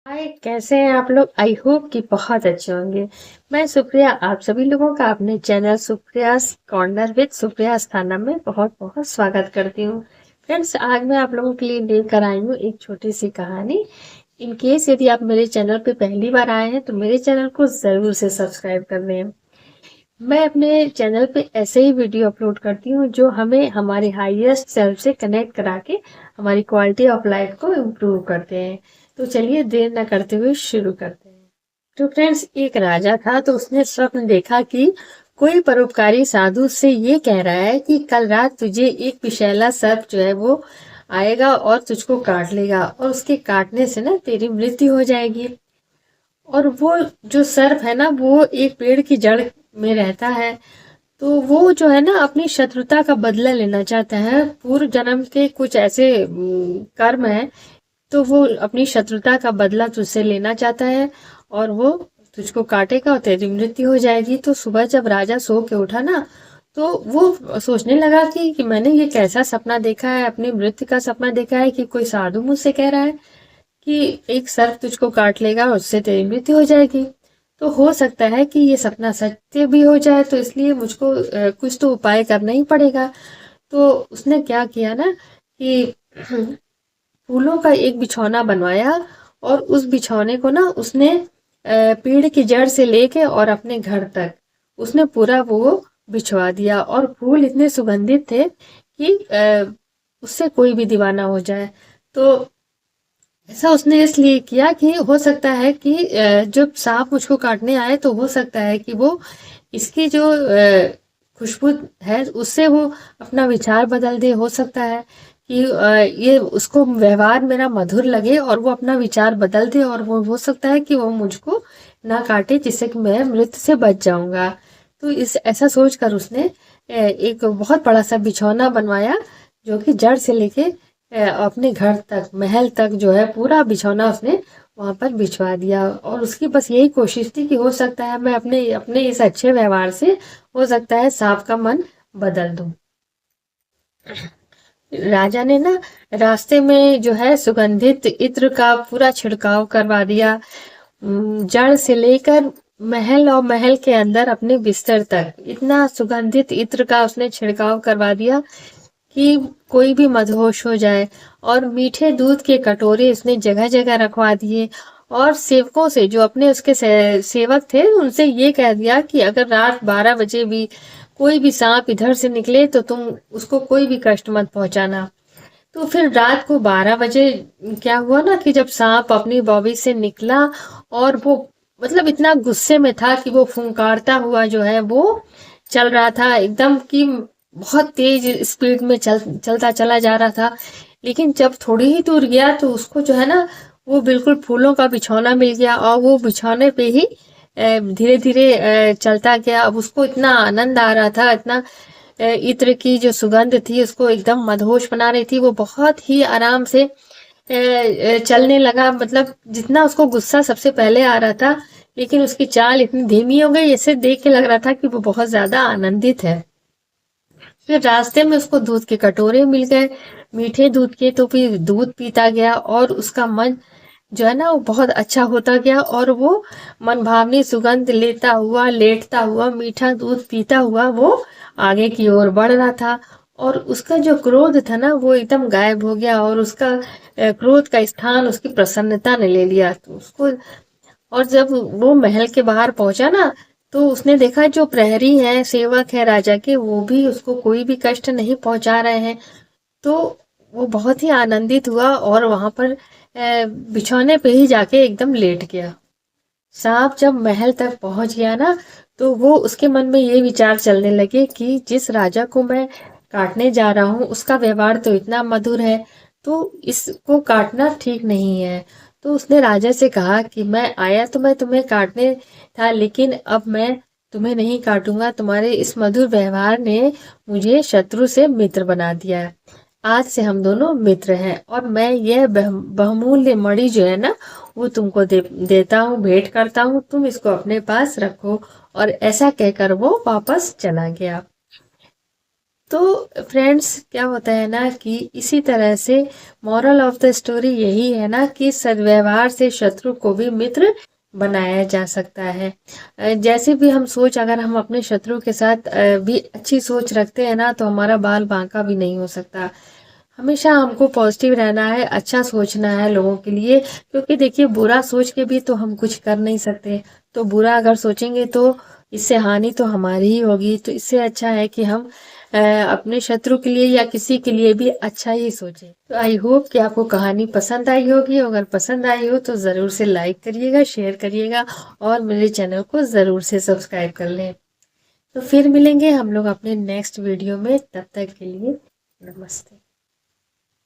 हाय, कैसे हैं आप लोग? आई होप कि बहुत अच्छे होंगे। मैं सुप्रिया आप सभी लोगों का अपने channel Supriya's corner with Supriya Asthana में बहुत बहुत स्वागत करती हूँ। फ्रेंड्स, आज मैं आप लोगों के लिए लेकर आई हूँ एक छोटी सी कहानी। इन केस यदि आप मेरे चैनल पे पहली बार आए हैं तो मेरे चैनल को ज़रूर से सब्सक्राइब कर लें। मैं अपने चैनल पे ऐसे ही वीडियो अपलोड करती हूँ जो हमें हमारे हाईएस्ट सेल्फ से कनेक्ट करा के हमारी क्वालिटी ऑफ लाइफ को इम्प्रूव करते हैं। तो चलिए देर न करते हुए शुरू करते हैं। तो फ्रेंड्स, एक राजा था तो उसने स्वप्न देखा कि कोई परोपकारी साधु उससे ये कह रहा है कि कल रात तुझे एक विषैला सर्प जो है वो आएगा और तुझको काट लेगा और उसके काटने से ना तेरी मृत्यु हो जाएगी। और वो जो सर्प है ना वो एक पेड़ की जड़ में रहता है। तो वो जो है ना अपनी शत्रुता का बदला लेना चाहता है। पूर्व जन्म के कुछ ऐसे कर्म है, तो वो अपनी शत्रुता का बदला तुझसे लेना चाहता है और वो तुझको काटेगा और तेरी मृत्यु हो जाएगी। तो सुबह जब राजा सो के उठा ना तो वो सोचने लगा कि मैंने ये कैसा सपना देखा है, अपनी मृत्यु का सपना देखा है कि कोई साधु मुझसे कह रहा है कि एक सर्प तुझको काट लेगा और उससे तेरी मृत्यु हो जाएगी। तो हो सकता है कि ये सपना सत्य भी हो जाए, तो इसलिए मुझको कुछ तो उपाय करना ही पड़ेगा। तो उसने क्या किया ना कि फूलों का एक बिछौना बनवाया और उस बिछौने को ना उसने पेड़ की जड़ से लेके और अपने घर तक उसने पूरा वो बिछवा दिया। और फूल इतने सुगंधित थे कि उससे कोई भी दीवाना हो जाए। तो ऐसा उसने इसलिए किया कि हो सकता है कि जब सांप मुझको काटने आए तो हो सकता है कि वो इसकी जो खुशबू है उससे वो अपना विचार बदल दे। हो सकता है कि ये उसको व्यवहार मेरा मधुर लगे और वो अपना विचार बदल दे और वो हो सकता है कि वो मुझको ना काटे जिससे कि मैं मृत्यु से बच जाऊंगा। तो इस ऐसा सोचकर उसने एक बहुत बड़ा सा बिछौना बनवाया जो कि जड़ से लेके अपने घर तक महल तक जो है पूरा बिछौना उसने वहां पर बिछवा दिया। और उसकी बस यही कोशिश थी कि हो सकता है मैं अपने अपने इस अच्छे व्यवहार से हो सकता है सांप का मन बदल दूं। राजा ने ना रास्ते में जो है सुगंधित इत्र का पूरा छिड़काव करवा दिया। जड़ से लेकर महल और महल के अंदर अपने बिस्तर तक इतना सुगंधित इत्र का उसने छिड़काव करवा दिया कि कोई भी मदहोश हो जाए। और मीठे दूध के कटोरे उसने जगह जगह रखवा दिए। और सेवकों से जो अपने उसके सेवक थे उनसे ये कह दिया कि अगर रात 12 बजे भी कोई भी सांप इधर से निकले तो तुम उसको कोई भी कष्ट मत पहुंचाना। तो फिर रात को 12 बजे क्या हुआ ना कि जब सांप अपनी बॉबी से निकला और वो मतलब इतना गुस्से में था कि वो फुंकारता हुआ जो है वो चल रहा था एकदम कि बहुत तेज स्पीड में चलता चला जा रहा था। लेकिन जब थोड़ी ही दूर गया तो उसको जो है ना वो बिल्कुल फूलों का बिछौना मिल गया और वो बिछौने पे ही धीरे धीरे चलता गया। अब उसको इतना आनंद आ रहा था, इतना इत्र की जो सुगंध थी उसको एकदम मदहोश बना रही थी। वो बहुत ही आराम से चलने लगा। मतलब जितना उसको गुस्सा सबसे पहले आ रहा था लेकिन उसकी चाल इतनी धीमी हो गई, इसे देख के लग रहा था कि वो बहुत ज्यादा आनंदित है। फिर रास्ते में उसको दूध के कटोरे मिल गए, मीठे दूध के। तो फिर दूध पीता गया और उसका मन जो है ना वो बहुत अच्छा होता गया और वो मनभावनी सुगंध लेता हुआ लेटता हुआ मीठा दूध पीता हुआ वो आगे की ओर बढ़ रहा था। और उसका जो क्रोध था ना वो एकदम गायब हो गया और उसका क्रोध का स्थान उसकी प्रसन्नता ने ले लिया। तो उसको और जब वो महल के बाहर पहुंचा ना तो उसने देखा जो प्रहरी है सेवक है राजा के वो भी उसको कोई भी कष्ट नहीं पहुंचा रहे हैं। तो वो बहुत ही आनंदित हुआ और वहां पर बिछौने पे ही जाके एकदम लेट गया। सांप जब महल तक पहुंच गया ना तो वो उसके मन में ये विचार चलने लगे कि जिस राजा को मैं काटने जा रहा हूँ उसका व्यवहार तो इतना मधुर है, तो इसको काटना ठीक नहीं है। तो उसने राजा से कहा कि मैं आया तो मैं तुम्हें काटने था लेकिन अब मैं तुम्हें नहीं काटूंगा। तुम्हारे इस मधुर व्यवहार ने मुझे शत्रु से मित्र बना दिया है। आज से हम दोनों मित्र हैं और मैं यह बहुमूल्य मणि जो है ना वो तुमको देता हूँ, भेंट करता हूँ, तुम इसको अपने पास रखो। और ऐसा कहकर वो वापस चला गया। तो फ्रेंड्स क्या होता है ना कि इसी तरह से मॉरल ऑफ द स्टोरी यही है ना कि सद्व्यवहार से शत्रु को भी मित्र बनाया जा सकता है। जैसे भी हम सोच, अगर हम अपने शत्रु के साथ भी अच्छी सोच रखते हैं ना, तो हमारा बाल बांका भी नहीं हो सकता। हमेशा हमको पॉजिटिव रहना है, अच्छा सोचना है लोगों के लिए, क्योंकि देखिए बुरा सोच के भी तो हम कुछ कर नहीं सकते। तो बुरा अगर सोचेंगे तो इससे हानि तो हमारी ही होगी। तो इससे अच्छा है कि हम अपने शत्रु के लिए या किसी के लिए भी अच्छा ही सोचें। तो आई होप कि आपको कहानी पसंद आई होगी। अगर पसंद आई हो तो ज़रूर से लाइक करिएगा, शेयर करिएगा और मेरे चैनल को ज़रूर से सब्सक्राइब कर लें। तो फिर मिलेंगे हम लोग अपने नेक्स्ट वीडियो में। तब तक के लिए नमस्ते।